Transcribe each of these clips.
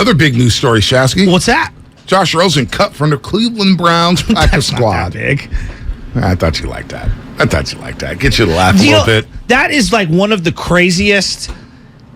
Other big news story, Shasky. What's that? Josh Rosen cut from the Cleveland Browns practice squad. Not that big. I thought you liked that. Get you to laugh a little bit. That is like one of the craziest.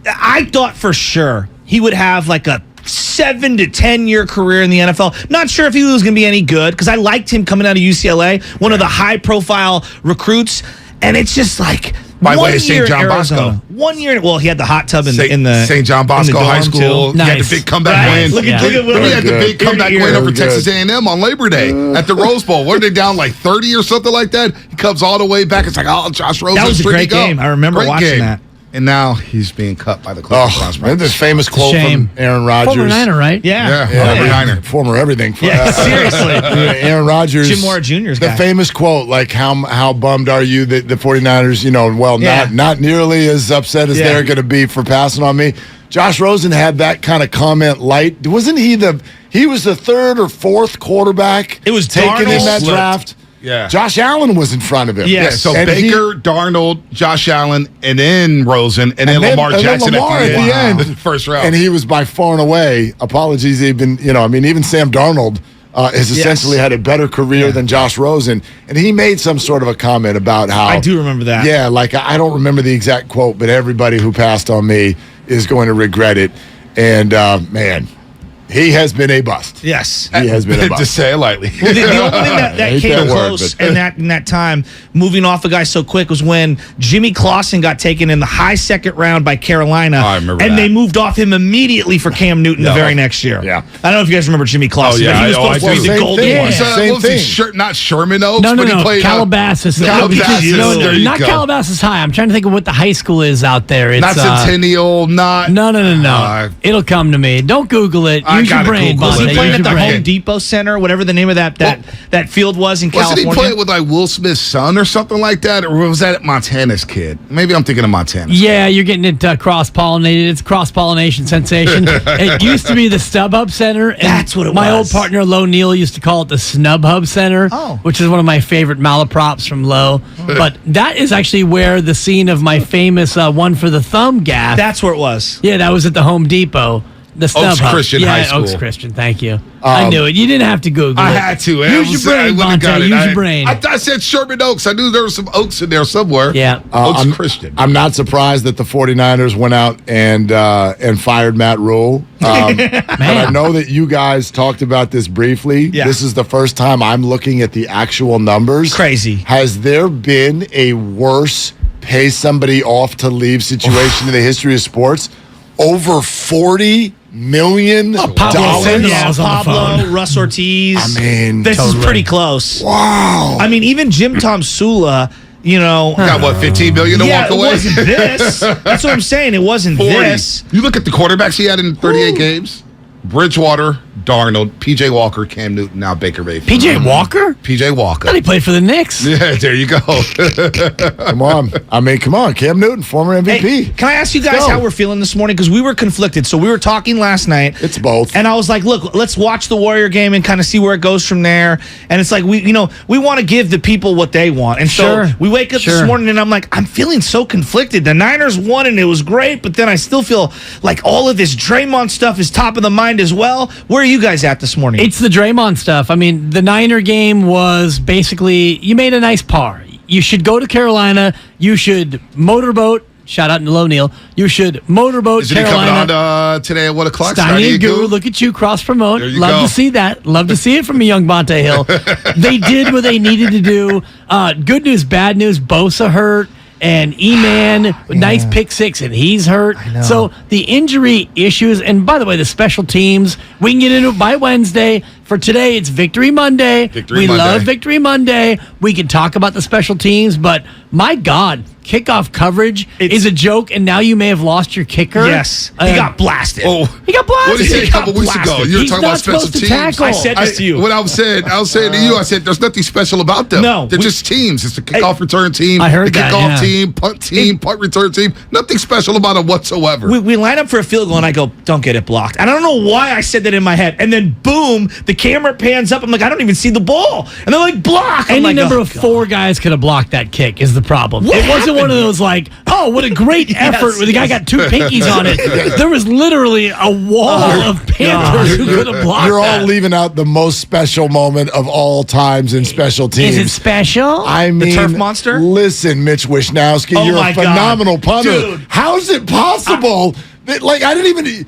I thought for sure he would have like a 7 to 10 year career in the NFL. Not sure if he was going to be any good because I liked him coming out of UCLA, one of the high profile recruits. And it's just like, by the way, St. John Bosco. 1 year. Well, he had the hot tub in the St. John Bosco High School. Nice. He had the big comeback win. Look at Willard. He had the big comeback win over Texas A&M on Labor Day at the Rose Bowl. What are they down like 30 or something like that? He comes all the way back. It's like, oh, Josh Rosen. That was a great game. I remember watching that. And now he's being cut by the Cleveland Browns. This famous quote from Aaron Rodgers. Former Niner, right? Yeah. Niner. Former everything. Yeah, seriously. Aaron Rodgers. Jim Mora Jr.'s The guy. famous quote, like, how bummed are you that the 49ers, not nearly as upset as they're going to be for passing on me. Josh Rosen had that kind of comment light. Wasn't he he was the third or fourth quarterback it was taken Darnold in that draft? Yeah. Josh Allen was in front of him. Yeah, So and Baker, Darnold, Josh Allen, and then Rosen, and then Lamar Jackson at the end. First round. And he was by far and away, apologies even, even Sam Darnold has essentially had a better career than Josh Rosen. And he made some sort of a comment about how. I do remember that. Yeah, like I don't remember the exact quote, but everybody who passed on me is going to regret it. And, man. He has been a bust. Yes. He has been a bust. To say it lightly. Well, the only thing that came close in that time, moving off a guy so quick, was when Jimmy Clausen got taken in the high second round by Carolina. I remember and that. they moved off him immediately for Cam Newton the very next year. Yeah. I don't know if you guys remember Jimmy Clausen, but he was supposed to be the golden one. Same thing. Not Sherman Oaks, No, but he played Calabasas. Calabasas. There you Not go. Calabasas High. I'm trying to think of what the high school is out there. It's, not Centennial, not... No. It'll come to me. Don't Google it. I Use your gotta brain, Google it. Was he Bonte. playing Use at the your brain. Home Depot Center, whatever the name of that field was in California? Wasn't he playing with like Will Smith's son or something like that? Or was that Montana's kid? Maybe I'm thinking of Montana. Yeah, you're getting it cross-pollinated. It's cross-pollination sensation. It used to be the StubHub Center. And That's what it was. My old partner, Lo Neal, used to call it the SnubHub Center, which is one of my favorite malaprops from Lo. But that is actually where the scene of my famous one for the thumb gaff. That's where it was. Yeah, that was at the Home Depot. The Oaks StubHub. Christian High School. Oaks Christian. Thank you. I knew it. You didn't have to Google it. I had to. Use your brain, Bonte. Use your brain. I said Sherman Oaks. I knew there was some Oaks in there somewhere. Yeah. Oaks Christian. I'm not surprised that the 49ers went out and fired Matt Rhule. But I know that you guys talked about this briefly. Yeah. This is the first time I'm looking at the actual numbers. Crazy. Has there been a worse pay somebody off to leave situation in the history of sports? Over $40 million. Pablo Sandoval's on the Pablo, phone. Russ Ortiz. I mean, this is pretty close. Wow. I mean, even Jim Tom Sula, got what, $15 million to walk away? It wasn't this. That's what I'm saying. It wasn't 40. this. You look at the quarterbacks he had in 38 games. Bridgewater, Darnold, P.J. Walker, Cam Newton, now Baker Mayfield. P.J. Walker? P.J. Walker. I thought he played for the Knicks. Yeah, there you go. Come on. Cam Newton, former MVP. Hey, can I ask you guys how we're feeling this morning? Because we were conflicted. So we were talking last night. It's both. And I was like, look, let's watch the Warrior game and kind of see where it goes from there. And it's like, we want to give the people what they want. And so we wake up this morning and I'm like, I'm feeling so conflicted. The Niners won and it was great, but then I still feel like all of this Draymond stuff is top of the mind as well. Where are you guys at this morning? It's the Draymond stuff. I mean, the Niner game was basically, you made a nice par. You should go to Carolina. You should motorboat. Shout out to Lo Neal. You should motorboat Isn't he Carolina. coming on today at 1 o'clock? Steiny and Guru, look at you, cross-promote. There you Love go. to see that. Love to see it from a young Bonte Hill. They did what they needed to do. Good news, bad news, Bosa hurt. And E-Man, nice pick six, and he's hurt. So the injury issues, and by the way, the special teams, we can get into it by Wednesday. For today, it's Victory Monday. We love Victory Monday. We can talk about the special teams, but my God, kickoff coverage is a joke, and now you may have lost your kicker. Yes. He got blasted. Oh, he got blasted. What did he say a couple weeks ago? You were He's talking not about special supposed to teams. tackle. I said this to you. What I was saying to you, I said, there's nothing special about them. No. They're just teams. It's the kickoff return team, I heard the that, kickoff yeah. team, punt return team. Nothing special about them whatsoever. We line up for a field goal, and I go, don't get it blocked. And I don't know why I said that in my head. And then, boom, the The camera pans up. I'm like, I don't even see the ball. And they're like, block. I'm Any like, number of 4 guys could have blocked that kick is the problem. What it wasn't happened? one of those like, oh, what a great effort where the guy got 2 pinkies on it. There was literally a wall of Panthers who could have blocked You're all that. leaving out the most special moment of all times in special teams. Is it special? I mean, turf monster? Listen, Mitch Wishnowsky, Oh you're my a God. phenomenal punter. Dude. How is it possible that, like, I didn't even...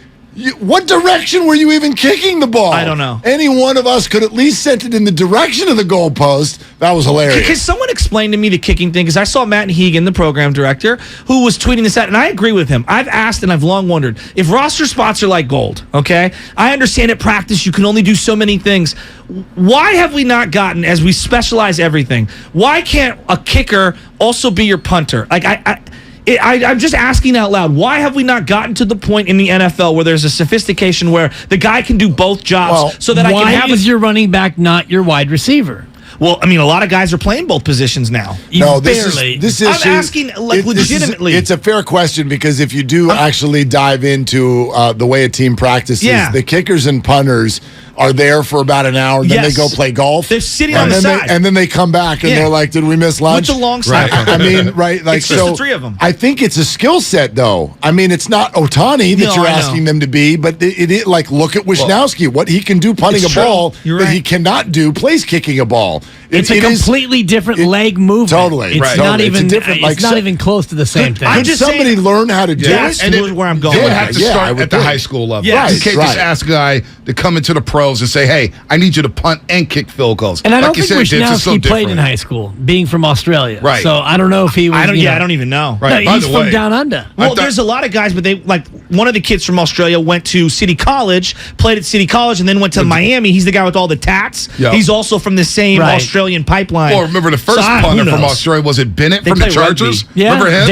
what direction were you even kicking the ball? I don't know. Any one of us could at least sent it in the direction of the goalpost. That was hilarious. Because someone explained to me the kicking thing, because I saw Matt Hegan, the program director, who was tweeting this out, and I agree with him. I've asked and I've long wondered, if roster spots are like gold, okay? I understand at practice you can only do so many things. Why have we not gotten, as we specialize everything, why can't a kicker also be your punter? Like, I'm just asking out loud, why have we not gotten to the point in the NFL where there's a sophistication where the guy can do both jobs so that I can have... Why is your running back not your wide receiver? Well, I mean, a lot of guys are playing both positions now. No, barely. this I'm issue, asking, like, legitimately. It's a fair question because if you do actually dive into the way a team practices, the kickers and punters are there for about an hour, then they go play golf. They're sitting on the side. And then they come back and they're like, did we miss lunch? With the long side. I mean, right? Like, it's just the 3 of them. I think it's a skill set, though. I mean, it's not Ohtani that you're asking them to be, but it like, look at Wishnowsky, what he can do punting a ball that he cannot do place kicking a ball. It's a completely different leg movement. Totally. It's not even it's not even close to the same thing. Could somebody learn how to do that's it? and where I'm going. They would have to start at the high school level. Yes. You can't just ask a guy to come into the pros and say, hey, I need you to punt and kick field goals. And I don't like think Wishnowsky played in high school, being from Australia. Right. So I don't know if he was. I don't even know. Right. No, he's from down under. Well, there's a lot of guys, but they like one of the kids from Australia went to City College, played at City College, and then went to Miami. He's the guy with all the tats. Yep. He's also from the same Australian pipeline. Well, remember the first punter from Australia, was it Bennett from the Chargers? Rugby. Yeah, remember him?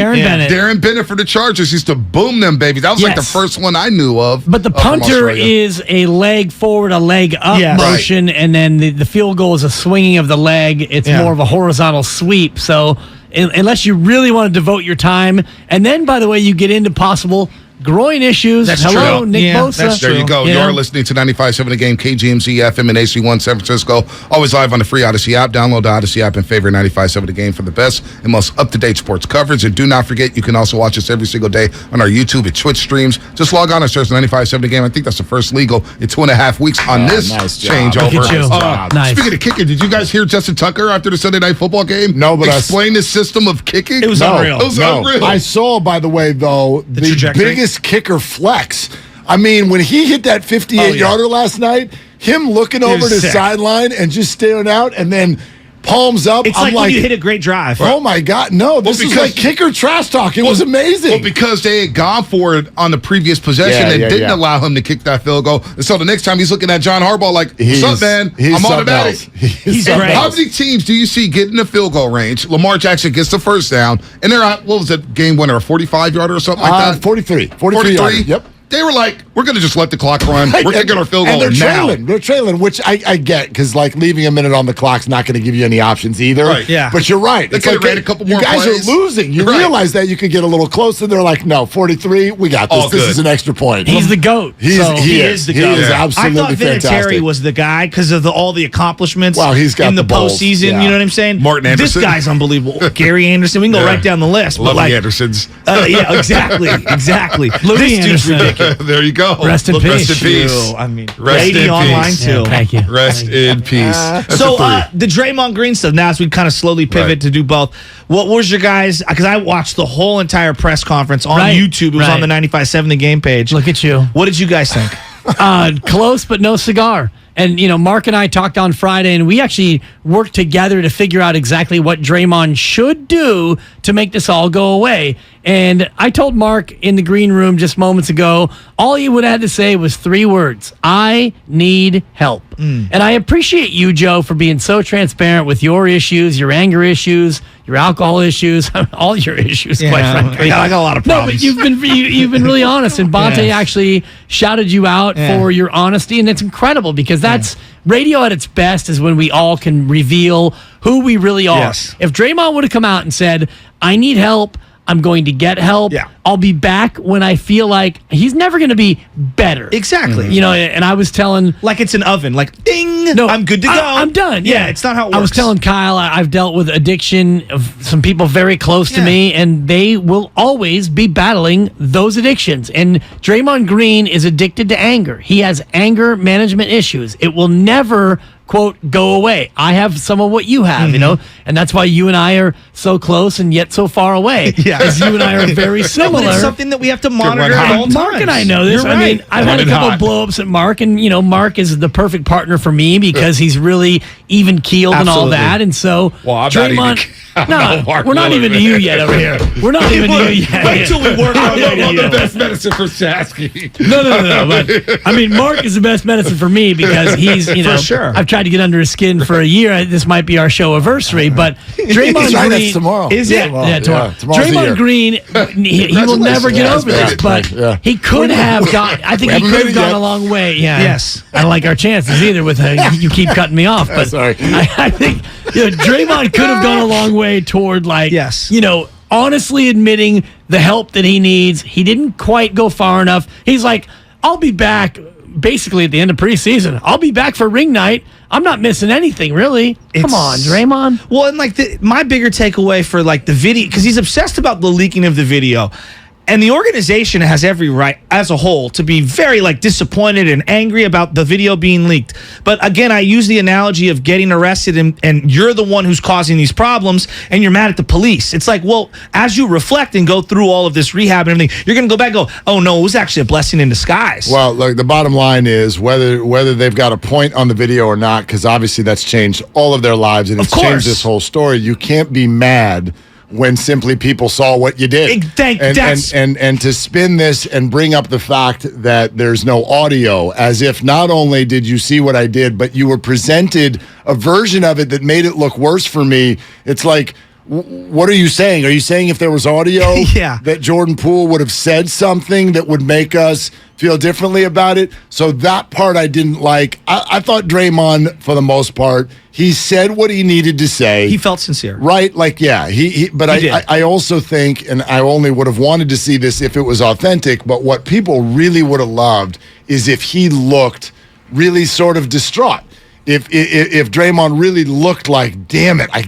Darren Bennett for the Chargers used to boom them babies. That was like the first one I knew of. But the punter is a leg forward, a leg up motion, and then the field goal is a swinging of the leg. It's more of a horizontal sweep. So unless you really want to devote your time, and then, by the way, you get into possible groin issues. That's Hello, true. Nick Bosa. That's There you go. You're listening to 95.7 The Game, KGMZ-FM and AC1 San Francisco. Always live on the free Odyssey app. Download the Odyssey app and favorite 95.7 The Game for the best and most up-to-date sports coverage. And do not forget, you can also watch us every single day on our YouTube and Twitch streams. Just log on and search 95.7 The Game. I think that's the first legal in 2.5 weeks on this changeover. Look at you. Nice. Speaking of kicking, did you guys hear Justin Tucker after the Sunday Night Football game? No, but explain the system of kicking. It was unreal. It was unreal. I saw, by the way, though, the biggest kicker flex. I mean, when he hit that 58-yarder last night, him looking over the sideline and just staring out and then palms up. It's like when you hit a great drive. Oh, my God. No, this is like kicker trash talk. It was amazing. Well, because they had gone for it on the previous possession and didn't allow him to kick that field goal. And so the next time he's looking at John Harbaugh like, what's up, man? I'm automatic. He's great. How many teams do you see get in the field goal range? Lamar Jackson gets the first down, and they're at, what was it, game winner, a 45-yarder or something like that? 43. 43? Yep. They were like, we're going to just let the clock run. We're kicking our field goal and now. They're trailing, which I get, because like leaving a minute on the clock's not going to give you any options either. Right. Yeah. But you're right. They could have ran a couple more You guys plays. are losing. You realize that you could get a little closer. They're like, no, 43, we got this. All This good. is an extra point. He's the GOAT. He is the He GOAT. is absolutely I thought fantastic. Vinatieri was the guy because of all the accomplishments He's got in the balls. postseason. Yeah. You know what I'm saying? Martin Anderson. This guy's unbelievable. Gary Anderson. We can go right down the list. Love but like, the Andersons. Yeah, exactly. Louis This dude's Anderson. ridiculous. There you go. Rest in peace. Rest in peace. I mean, Rest Brady in online peace. too. Thank you. Rest in peace. That's So a 3. the Draymond Green stuff. Now as we kind of slowly pivot to do both. What was your guys? Because I watched the whole entire press conference on YouTube. It was on the 95.7 The Game page. Look at you. What did you guys think? Close, but no cigar. And, Mark and I talked on Friday, and we actually worked together to figure out exactly what Draymond should do to make this all go away. And I told Mark in the green room just moments ago, all he would have had to say was 3 words: I need help. And I appreciate you, Joe, for being so transparent with your issues, your anger issues, your alcohol issues, all your issues, quite frankly. I got a lot of No, problems. but you've been really honest, and Bonte actually shouted you out for your honesty, and it's incredible because that's radio at its best is when we all can reveal who we really are. Yes. If Draymond would have come out and said, I need help, I'm going to get help. Yeah. I'll be back when I feel like he's never going to be better. Exactly. You know, and I was telling... Like it's an oven. Like, ding, No, I'm good to go. I'm done. Yeah, it's not how it works. I was telling Kyle I've dealt with addiction of some people very close to me, and they will always be battling those addictions. And Draymond Green is addicted to anger. He has anger management issues. It will never, quote, go away. I have some of what you have, you know, and that's why you and I are so close and yet so far away. Because you and I are very similar. But it's something that we have to monitor at all times. Mark and I know this. You're I mean, right. I've had a couple of blow-ups at Mark, and, you know, Mark is the perfect partner for me because he's really even-keeled and all that. And so, well, I'm Draymond... not even... No, we're not even to you yet over here. We're not even to you yet. Wait till we work on the best medicine for Sasky. No. But, I mean, Mark is the best medicine for me because he's, you know, For sure. I've tried to get under his skin for a year. This might be our show anniversary, but Draymond Right, Green... that's tomorrow. Is it? Yeah, tomorrow. Tomorrow's the year. Draymond Green, he will never get over this, but he could have got... I think he haven't could made have it gone yet. a long way. Yeah. Yes. I don't like our chances either with you keep cutting me off. But Sorry. I think Draymond could have gone a long way toward, like, Yes. you know, honestly admitting the help that he needs. He didn't quite go far enough. He's like, I'll be back basically at the end of preseason. I'll be back for ring night. I'm not missing anything, really. Come on, Draymond. Well, and like my bigger takeaway for like the video, because he's obsessed about the leaking of the video. And the organization has every right, as a whole, to be very like disappointed and angry about the video being leaked. But again, I use the analogy of getting arrested and you're the one who's causing these problems and you're mad at the police. It's like, well, as you reflect and go through all of this rehab and everything, you're going to go back and go, oh no, it was actually a blessing in disguise. Well, look, the bottom line is whether they've got a point on the video or not, because obviously that's changed all of their lives and it's changed this whole story. You can't be mad when simply people saw what you did. And to spin this and bring up the fact that there's no audio, as if not only did you see what I did, but you were presented a version of it that made it look worse for me. It's like, what are you saying? Are you saying if there was audio that Jordan Poole would have said something that would make us feel differently about it? So that part I didn't like. I thought Draymond, for the most part, he said what he needed to say. He felt sincere. Right? Like, yeah. But I also think, and I only would have wanted to see this if it was authentic, but what people really would have loved is if he looked really sort of distraught. If Draymond really looked like, damn it, I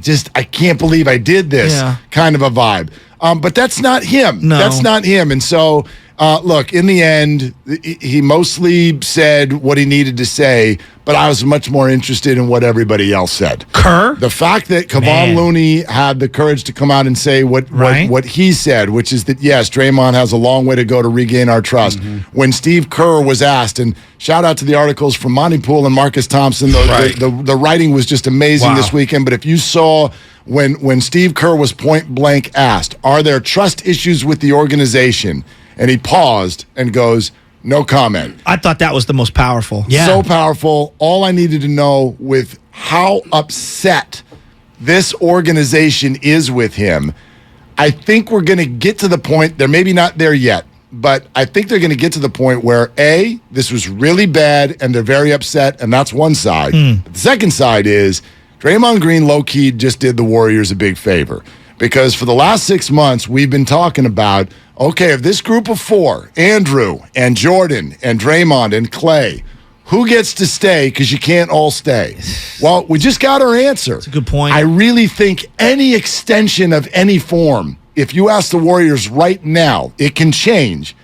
can't believe I did this kind of a vibe. But that's not him. No. That's not him. And so, look, in the end, he mostly said what he needed to say, but I was much more interested in what everybody else said. Kerr? The fact that Kevon Looney had the courage to come out and say what he said, which is that, yes, Draymond has a long way to go to regain our trust. Mm-hmm. When Steve Kerr was asked, and shout out to the articles from Monty Poole and Marcus Thompson, the writing was just amazing this weekend, but if you saw when Steve Kerr was point blank asked, are there trust issues with the organization? And he paused and goes, no comment. I thought that was the most powerful. Yeah. So powerful. All I needed to know with how upset this organization is with him, I think we're going to get to the point, they're maybe not there yet, but I think they're going to get to the point where, A, this was really bad and they're very upset, and that's one side. But the second side is Draymond Green low-key just did the Warriors a big favor. Because for the last 6 months, we've been talking about, okay, if this group of four, Andrew and Jordan and Draymond and Klay, who gets to stay because you can't all stay? Well, we just got our answer. That's a good point. I really think any extension of any form, if you ask the Warriors right now, it can change.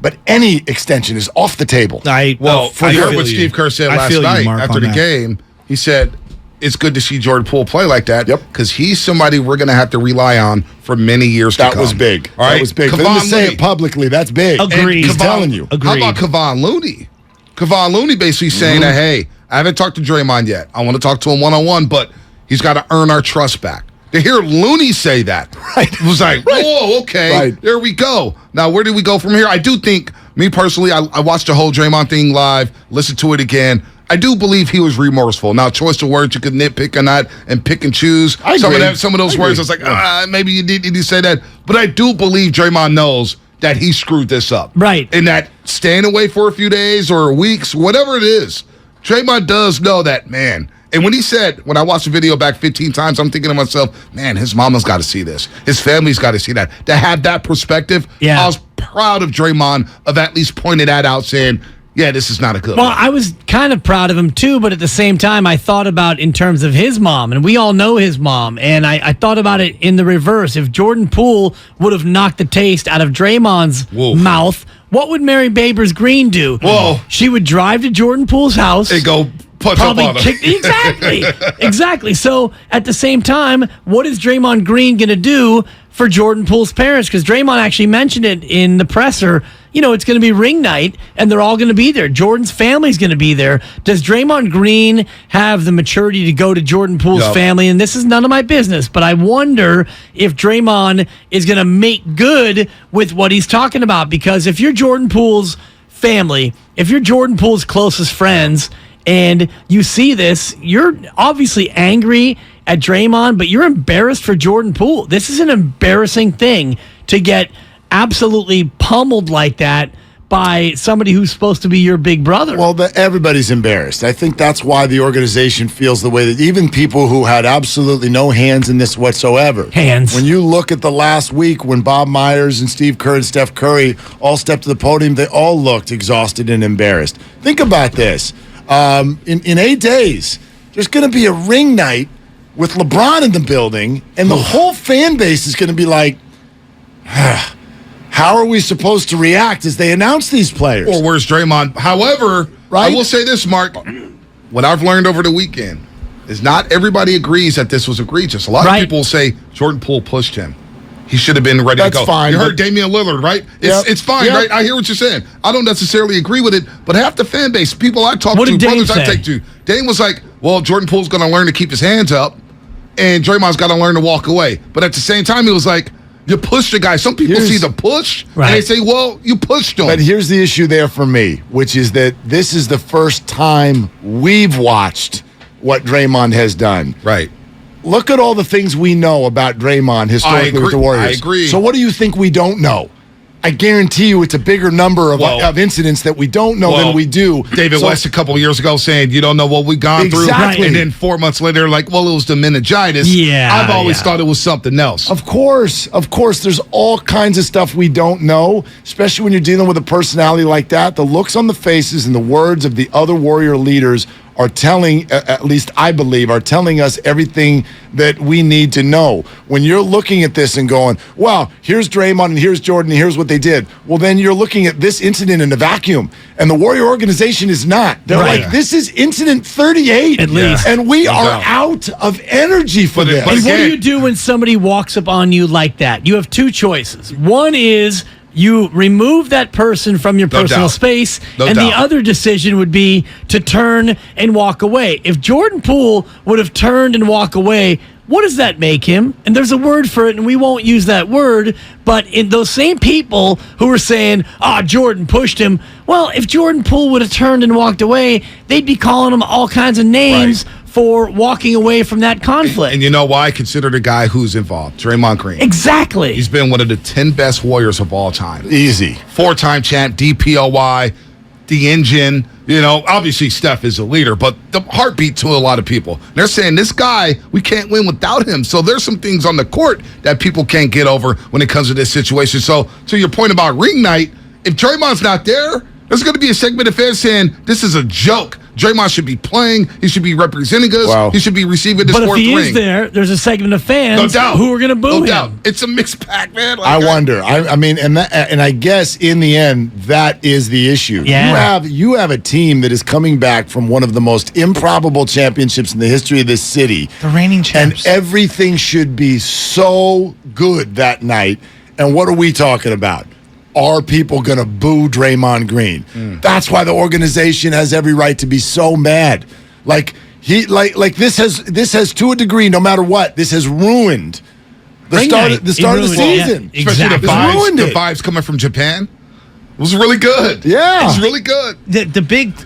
But any extension is off the table. I heard what Steve Kerr said last night after the game. He said, it's good to see Jordan Poole play like that. Yep. Because he's somebody we're going to have to rely on for many years to come. That was big. All right? That was big. For them to say it publicly, that's big. Agreed. He's telling you. Agreed. How about Kevon Looney? Kevon Looney basically saying that, hey, I haven't talked to Draymond yet. I want to talk to him one-on-one, but he's got to earn our trust back. To hear Looney say that, it was like, whoa, okay, there we go. Now, where do we go from here? I do think, me personally, I watched the whole Draymond thing live, listened to it again. I do believe he was remorseful. Now, choice of words, you could nitpick on that and pick and choose. Some of those words, I was like, maybe you need to say that. But I do believe Draymond knows that he screwed this up. Right. And that staying away for a few days or weeks, whatever it is, Draymond does know that, man, And when I watched the video back 15 times, I'm thinking to myself, man, his mama's got to see this. His family's got to see that. To have that perspective, I was proud of Draymond of at least pointing that out, saying, yeah, this is not a good one. I was kind of proud of him, too, but at the same time, I thought about in terms of his mom, and we all know his mom, and I thought about it in the reverse. If Jordan Poole would have knocked the taste out of Draymond's mouth, what would Mary Babers Green do? Whoa. She would drive to Jordan Poole's house. And go punch up on him. Exactly. So, at the same time, what is Draymond Green going to do for Jordan Poole's parents? Because Draymond actually mentioned it in the presser. It's going to be ring night, and they're all going to be there. Jordan's family's going to be there. Does Draymond Green have the maturity to go to Jordan Poole's family? And this is none of my business, but I wonder if Draymond is going to make good with what he's talking about. Because if you're Jordan Poole's family, if you're Jordan Poole's closest friends, and you see this, you're obviously angry at Draymond, but you're embarrassed for Jordan Poole. This is an embarrassing thing to get absolutely pummeled like that by somebody who's supposed to be your big brother. Well, everybody's embarrassed. I think that's why the organization feels the way that even people who had absolutely no hands in this whatsoever. When you look at the last week when Bob Myers and Steve Kerr and Steph Curry all stepped to the podium, they all looked exhausted and embarrassed. Think about this. In 8 days, there's going to be a ring night with LeBron in the building, and the whole fan base is going to be like, how are we supposed to react as they announce these players? Or where's Draymond? However, I will say this, Mark. What I've learned over the weekend is not everybody agrees that this was egregious. A lot of people say Jordan Poole pushed him. He should have been ready to go. Fine, you heard Damian Lillard, right? It's fine, right? I hear what you're saying. I don't necessarily agree with it, but half the fan base, people I talk to, brothers I take to, Dame was like, well, Jordan Poole's going to learn to keep his hands up, and Draymond's got to learn to walk away. But at the same time, he was like, you pushed the guy. Some people see the push, and they say, well, you pushed him. But here's the issue there for me, which is that this is the first time we've watched what Draymond has done. Right. Look at all the things we know about Draymond historically with the Warriors. I agree. So what do you think we don't know? I guarantee you it's a bigger number of incidents that we don't know than we do. David West a couple of years ago saying, you don't know what we've gone through. And then 4 months later, like, well, it was the meningitis. I've always thought it was something else. Of course. There's all kinds of stuff we don't know, especially when you're dealing with a personality like that. The looks on the faces and the words of the other Warrior leaders are telling, at least I believe, are telling us everything that we need to know. When you're looking at this and going, wow, here's Draymond and here's Jordan and here's what they did. Well, then you're looking at this incident in a vacuum. And the Warrior organization is not. They're like, this is incident 38. At least. And we are out of energy for this. And what do you do when somebody walks up on you like that? You have two choices. One is you remove that person from your personal space, the other decision would be to turn and walk away. If Jordan Poole would have turned and walked away, what does that make him? And there's a word for it, and we won't use that word, but in those same people who were saying, Jordan pushed him, well, if Jordan Poole would have turned and walked away, they'd be calling him all kinds of names for walking away from that conflict. And you know why? Consider the guy who's involved, Draymond Green. Exactly. He's been one of the 10 best Warriors of all time. Easy. 4-time champ, DPOY, the engine. You know, obviously Steph is a leader, but the heartbeat to a lot of people. They're saying this guy, we can't win without him. So there's some things on the court that people can't get over when it comes to this situation. So to your point about ring night, if Draymond's not there, there's going to be a segment of fans saying this is a joke. Draymond should be playing. He should be representing us. Wow. He should be receiving this fourth ring. But if he is there, there's a segment of fans who are going to boo him. No doubt. It's a mixed bag, man. I wonder. I mean, and I guess in the end, that is the issue. Yeah. You have a team that is coming back from one of the most improbable championships in the history of this city. The reigning champs. And everything should be so good that night. And what are we talking about? Are people going to boo Draymond Green? That's why the organization has every right to be so mad. Like this has to a degree, no matter what, this has ruined the start of the season. Yeah, especially the vibes coming from Japan. It was really good. Yeah. It was really good.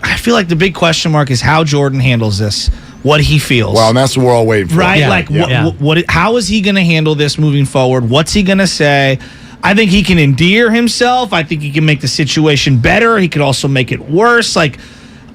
I feel like the big question mark is how Jordan handles this. What he feels. Well, and that's what we're all waiting for. Right? Yeah. How is he going to handle this moving forward? What's he going to say? I think he can endear himself. I think he can make the situation better. He could also make it worse. I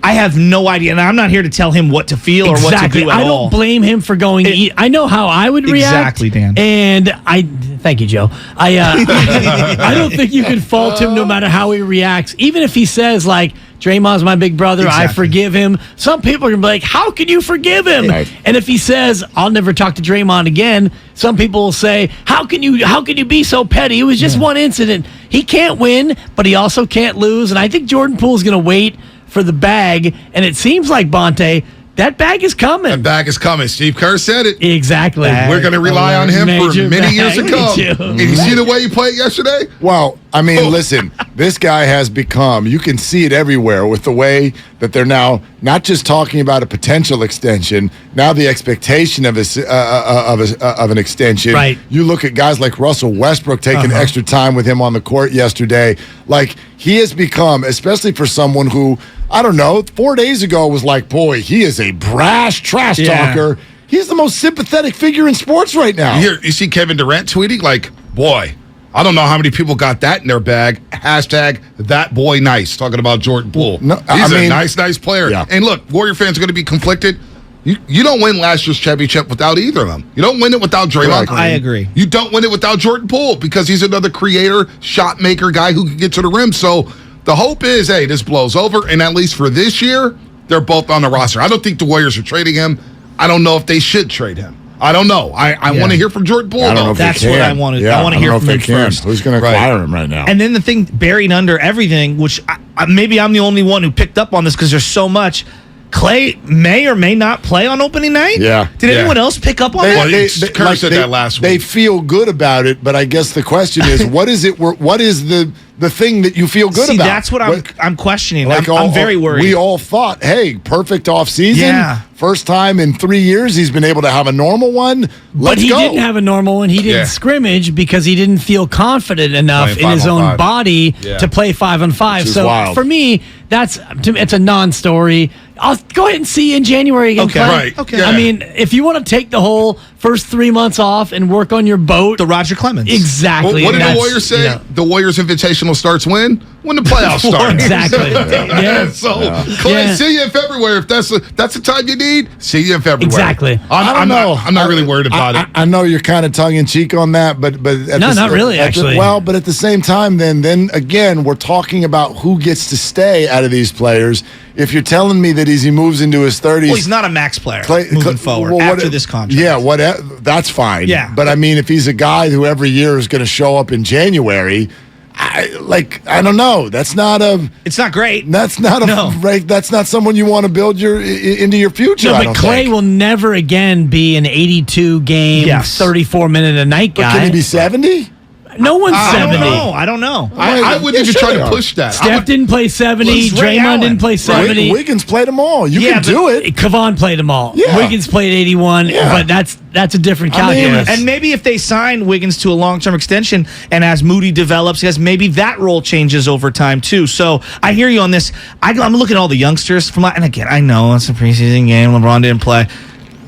I have no idea. And I'm not here to tell him what to feel or what to do at all. I don't blame him for going. I know how I would react. Exactly, Dan. And thank you, Joe. I don't think you can fault him no matter how he reacts. Even if he says, like, Draymond's my big brother, exactly. I forgive him. Some people are going to be like, how can you forgive him? Right. And if he says, I'll never talk to Draymond again, some people will say, how can you be so petty? It was just one incident. He can't win, but he also can't lose. And I think Jordan Poole's going to wait for the bag. And it seems like, Bonte, that bag is coming. That bag is coming. Steve Kerr said it. Exactly. We're going to rely on him for many years to come. And you see the way he played yesterday? Well, I mean, listen, this guy has become, you can see it everywhere with the way that they're now not just talking about a potential extension, now the expectation of an extension. Right. You look at guys like Russell Westbrook taking extra time with him on the court yesterday. Like, he has become, especially for someone who, I don't know, 4 days ago was like, boy, he is a brash trash talker. He's the most sympathetic figure in sports right now. You see Kevin Durant tweeting, like, boy, I don't know how many people got that in their bag. Hashtag that boy nice, talking about Jordan Poole. No, He's a nice player. Yeah. And look, Warrior fans are going to be conflicted. You don't win last year's championship without either of them. You don't win it without Draymond Green. I agree. You don't win it without Jordan Poole because he's another creator, shot maker guy who can get to the rim. So the hope is, hey, this blows over, and at least for this year, they're both on the roster. I don't think the Warriors are trading him. I don't know if they should trade him. I don't know. I want to hear from Jordan Poole. I don't know if That's they can. what I wanted. I want to hear from him first. Who's going to acquire him right now? And then the thing buried under everything, which maybe I'm the only one who picked up on this because there's so much. Klay may or may not play on opening night. Yeah. Did anyone else pick up on that? Kerr said that last week. They feel good about it, but I guess the question is, what is it? What is the thing that you feel good about? That's what I'm questioning. Like I'm very worried. We all thought, hey, perfect off season. Yeah. First time in 3 years he's been able to have a normal one. But he didn't have a normal one. He didn't scrimmage because he didn't feel confident enough in his own body to play 5-on-5. So wild. For me, it's a non-story. I'll go ahead and see you in January again. Okay. Right. Okay. Yeah. I mean, if you want to take the whole first 3 months off and work on your boat. The Roger Clemens. Exactly. What did the Warriors say? The Warriors Invitational starts when? When the playoffs start. Exactly. Yeah. So, Klay, see you in February. If that's the time you need, see you in February. Exactly. I'm not really worried about it. I know you're kind of tongue-in-cheek on that, but not really, actually. But at the same time, then again, we're talking about who gets to stay out of these players. If you're telling me that he moves into his 30s, well, he's not a max player moving forward after this contract. Yeah, that's fine. Yeah, but I mean, if he's a guy who every year is going to show up in January, I don't know. That's not a. It's not great. That's not a. Right. That's not someone you want to build into your future. No, but Klay will never again be an 82 game, 34 minute a night guy. But can he be 70? No one's 70. I don't know. I wouldn't even try to push that. Steph didn't play 70. Draymond didn't play 70. Wiggins played them all. You can do it. Kevon played them all. Yeah. Wiggins played 81, but that's a different calculus. And maybe if they sign Wiggins to a long-term extension and as Moody develops, maybe that role changes over time too. So I hear you on this. I'm looking at all the youngsters and again, I know it's a preseason game. LeBron didn't play.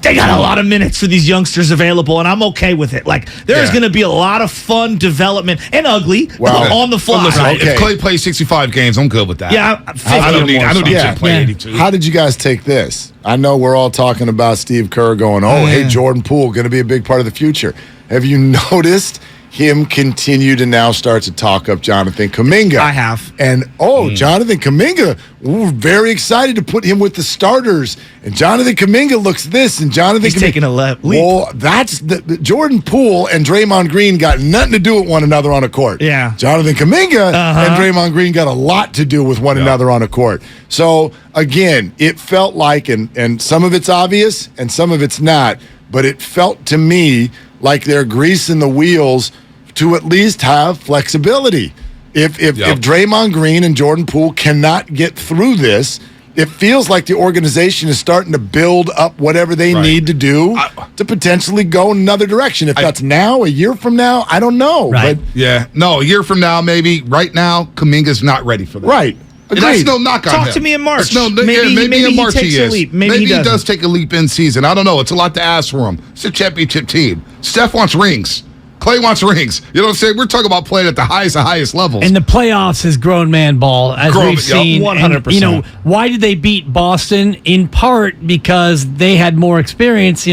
They got a lot of minutes for these youngsters available, and I'm okay with it. Like, there's going to be a lot of fun development and ugly on the fly. Listen, if Klay plays 65 games, I'm good with that. Yeah, I don't need to play 82. How did you guys take this? I know we're all talking about Steve Kerr going, hey, Jordan Poole, going to be a big part of the future. Have you noticed him continue to now start to talk up Jonathan Kuminga? I have. And, Jonathan Kuminga, we're very excited to put him with the starters. And Jonathan Kuminga looks this, and He's taking a leap. Well, that's the Jordan Poole and Draymond Green got nothing to do with one another on a court. Yeah. Jonathan Kuminga and Draymond Green got a lot to do with one another on a court. So, again, it felt like, and some of it's obvious and some of it's not, but it felt to me like they're greasing the wheels to at least have flexibility. If Draymond Green and Jordan Poole cannot get through this, it feels like the organization is starting to build up whatever they need to do to potentially go in another direction. If that's now, a year from now, I don't know. Right. But a year from now, maybe. Right now, Kuminga's not ready for that. Right. That's no knock on him. Talk to me in March. Maybe in March he takes a leap. Maybe he does take a leap in season. I don't know. It's a lot to ask for him. It's a championship team. Steph wants rings. Klay wants rings. You know what I'm saying? We're talking about playing at the highest levels. And the playoffs is grown man ball, as we've seen. 100%. And, why did they beat Boston? In part because they had more experience.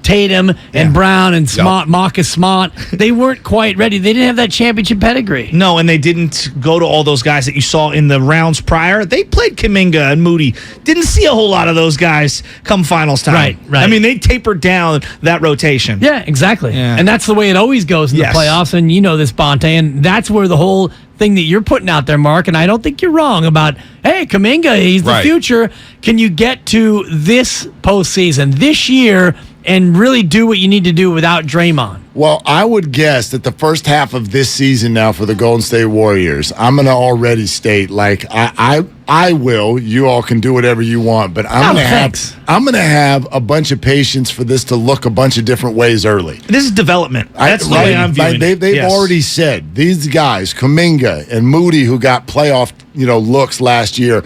Tatum and Brown and Marcus Smart. They weren't quite ready. They didn't have that championship pedigree. No, and they didn't go to all those guys that you saw in the rounds prior. They played Kuminga and Moody. Didn't see a whole lot of those guys come finals time. Right. I mean, they tapered down that rotation. Yeah, exactly. Yeah. And that's the way it always goes in the playoffs, and you know this, Bonte, and that's where the whole thing that you're putting out there, Mark, and I don't think you're wrong about, hey, Kuminga, he's the future. Can you get to this postseason, this year, and really do what you need to do without Draymond? Well, I would guess that the first half of this season now for the Golden State Warriors, I'm going to already state, I will. You all can do whatever you want, but I'm going to have a bunch of patience for this to look a bunch of different ways early. This is development. That's the way I'm viewing it. They've already said, these guys, Kuminga and Moody, who got playoff looks last year,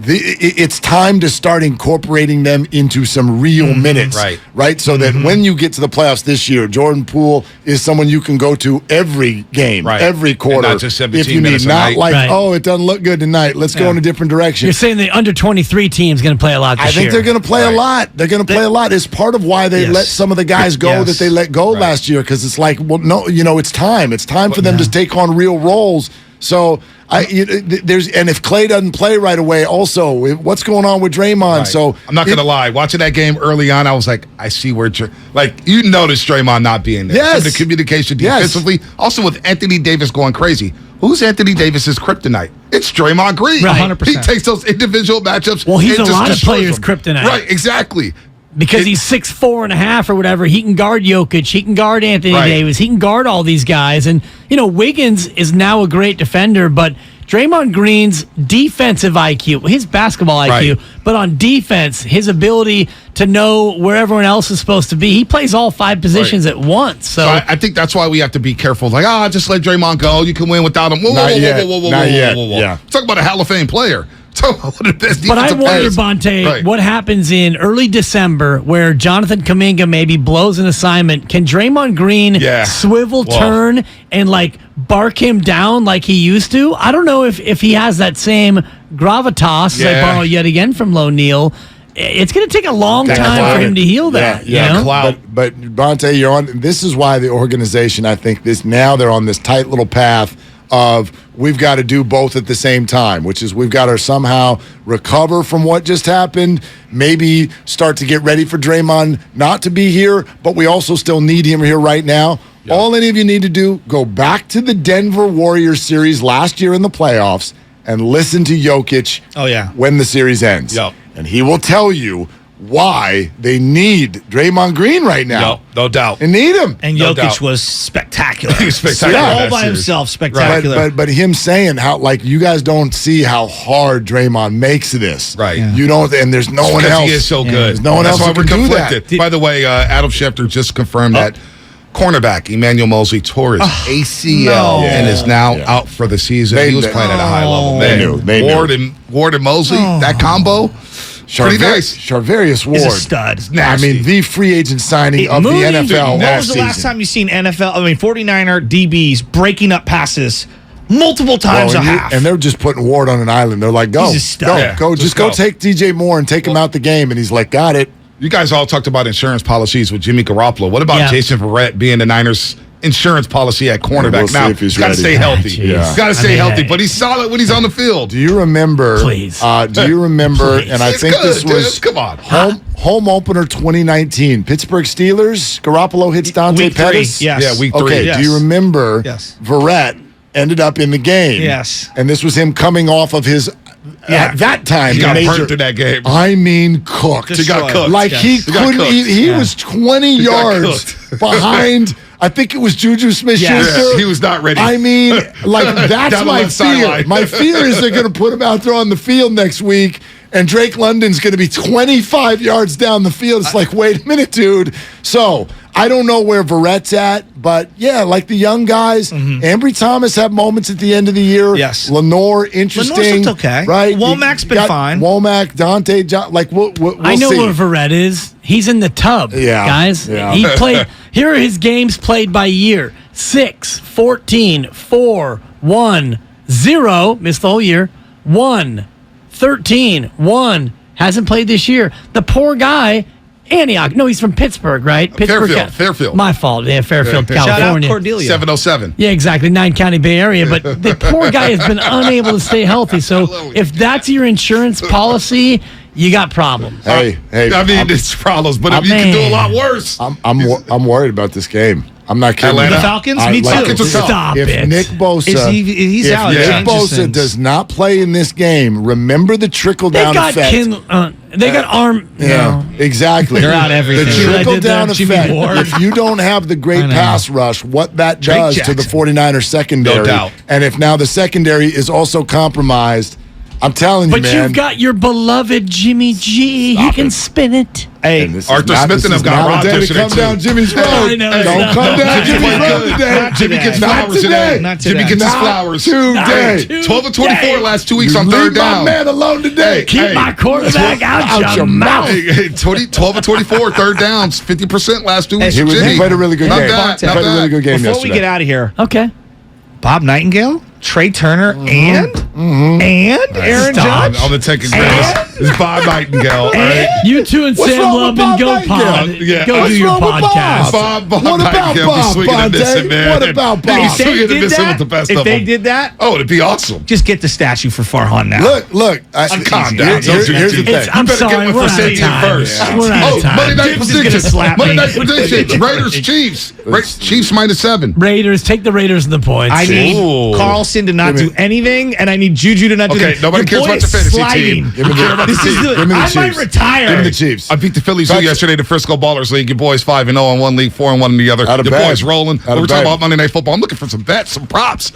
it's time to start incorporating them into some real minutes, right? So that when you get to the playoffs this year, Jordan Poole is someone you can go to every game, every quarter, not just 17 if you minutes need. a Not night. like, it doesn't look good tonight. Let's go in a different direction. You're saying the under-23 team's going to play a lot this year. I think they're going to play a lot. They're going to play a lot. It's part of why they let some of the guys go that they let go last year, because it's like, well, no, it's time. It's time for them to take on real roles. So and if Klay doesn't play right away, also what's going on with Draymond? Right. So I'm not gonna lie, watching that game early on, I was like, I see where you notice Draymond not being there. Yes. Some of the communication defensively, also with Anthony Davis going crazy. Who's Anthony Davis's kryptonite? It's Draymond Green. Right. 100%. He takes those individual matchups. Well, he's and a just lot of destroys players' them. kryptonite. Right, exactly. Because he's 6'4.5" or whatever. He can guard Jokic. He can guard Anthony Davis. He can guard all these guys. And, Wiggins is now a great defender, but Draymond Green's defensive IQ, his basketball IQ, but on defense, his ability to know where everyone else is supposed to be. He plays all 5 positions at once. So I think that's why we have to be careful. Like, just let Draymond go. You can win without him. Whoa. Yeah. Talk about a Hall of Fame player. One of the best but I defensive wonder, players. Bonte, what happens in early December where Jonathan Kuminga maybe blows an assignment? Can Draymond Green swivel, turn, and bark him down like he used to? I don't know if he has that same gravitas, as I borrow yet again from Low Neal. It's going to take a long time for him to heal that. But Bonte, you're on. This is why the organization, I think, now they're on this tight little path of we've got to do both at the same time, which is we've got to somehow recover from what just happened, maybe start to get ready for Draymond not to be here, but we also still need him here right now. Yep. All any of you need to do, go back to the Denver Warriors series last year in the playoffs and listen to Jokic when the series ends. Yep. And he will tell you why they need Draymond Green right now. No doubt. They need him. And Jokic was spectacular. He was spectacular. All by himself, spectacular. But him saying how, you guys don't see how hard Draymond makes this. Right. Yeah. You don't, and there's no one else. He is so good. There's no one else who can do that. By the way, Adam Schefter just confirmed that cornerback Emmanuel Mosley tore his ACL and is now out for the season. He was playing at a high level. They knew. Ward and Mosley, that combo. Pretty nice. Charvarius Ward is a stud. I mean, the free agent signing of the NFL. When was the last time you seen 49er DBs breaking up passes multiple times a half? And they're just putting Ward on an island. They're like, go, just go take DJ Moore and take him out the game. And he's like, got it. You guys all talked about insurance policies with Jimmy Garoppolo. What about Jason Verrett being the Niners' insurance policy at cornerback? Now, he's got to stay healthy. He's got to stay healthy, but he's solid when he's on the field. Do you remember? Please. Do you remember? And I think this was home opener 2019. Pittsburgh Steelers. Garoppolo hits Dante Pettis. Yes. Yeah, week 3. Okay. Yes. Do you remember? Yes. Verrett ended up in the game. Yes. And this was him coming off of his. At that time, he got burnt in that game. I mean, cooked. He got cooked. Like he couldn't. He was 20 yards behind. I think it was Juju Smith-Schuster. He was not ready. I mean, that's my fear. Sideline. My fear is they're going to put him out there on the field next week, and Drake London's going to be 25 yards down the field. It's like, wait a minute, dude. So I don't know where Verrett's at, but the young guys, Ambry Thomas have moments at the end of the year. Yes. Lenore, interesting. Lenore's looked okay. Right? Womack's been fine. Womack, Dante, we'll I know see. where Verrett is. He's in the tub, guys. Yeah. He played. Here are his games played by year. 6, 14, 4, 1, 0. Missed the whole year. 1, 13, 1. Hasn't played this year. The poor guy, Antioch. No, he's from Pittsburgh, right? Pittsburgh, Fairfield. My fault. Yeah, Fairfield, California. Shout out Cordelia. 707. Yeah, exactly. 9-county Bay Area. But the poor guy has been unable to stay healthy. So if that's your insurance policy, you got problems. Hey. I mean, it's problems, but you can do a lot worse. I'm worried about this game. I'm not kidding. The Falcons? Me too. Stop if it. Nick Bosa, He's if out. Nick Bosa does not play in this game, remember the trickle down effect. They got arm. Yeah, exactly. They're out everything. The trickle down Jimmy effect. Ward. If you don't have the great pass rush, what that does to the 49ers secondary, No doubt. and if now the secondary is also compromised, I'm telling you, But man. you've got your beloved Jimmy G. He can spin it. Hey, Arthur Smith and them got robbed yesterday, Come down too. Jimmy's road. I know, Don't come down Jimmy's road today. Jimmy gets Not flowers today. today. Not Jimmy today. gets his flowers. Today. 12 of 24 last 2 weeks You on leave third down. my man alone today. Keep my quarterback out your mouth. Hey, 12 of 24, third downs, 50% last 2 weeks. He for was- Jimmy. He played a really good Not game. bad, He not played a really bad. good game before yesterday. we get out of here, Okay. Bob Nightingale, Trey Turner, and Aaron Stop. Judge. On the taking grace is Bob Nightingale. All right. You two and What's Sam wrong with Lubin, Bob go Nightingale? pod. Yeah. Go What's do your wrong with podcast. Bob What about Nightingale be Bob, swinging and Bonte? missing, man. What about Bob? He's If they swinging and did missing with the best if of they them. did that, Oh, it'd be awesome. just get the statue for Farhan now. Look. Calm down. Here's the thing. I'm You better sorry, get we're one for out of Sandy time. first. Yeah. We're out of time. Monday night Dibs is gonna predictions. slap Monday me. night predictions. Raiders, Chiefs. Chiefs -7. Raiders, take the Raiders and the points. I need Ooh. Carlson to not Give me- do anything, and I need Juju to not do Okay, anything. nobody Your cares boy about the is fantasy sliding. team. Give me the- This is Give me the I Chiefs. might retire. Give me the Chiefs. I beat the Phillies Touch- yesterday, the Frisco Ballers League. Your boys 5-0 in one league, 4-1 in the other. Out of Your bed. boys rolling. Out of We're talking bed. about Monday Night Football. I'm looking for some bets, some props.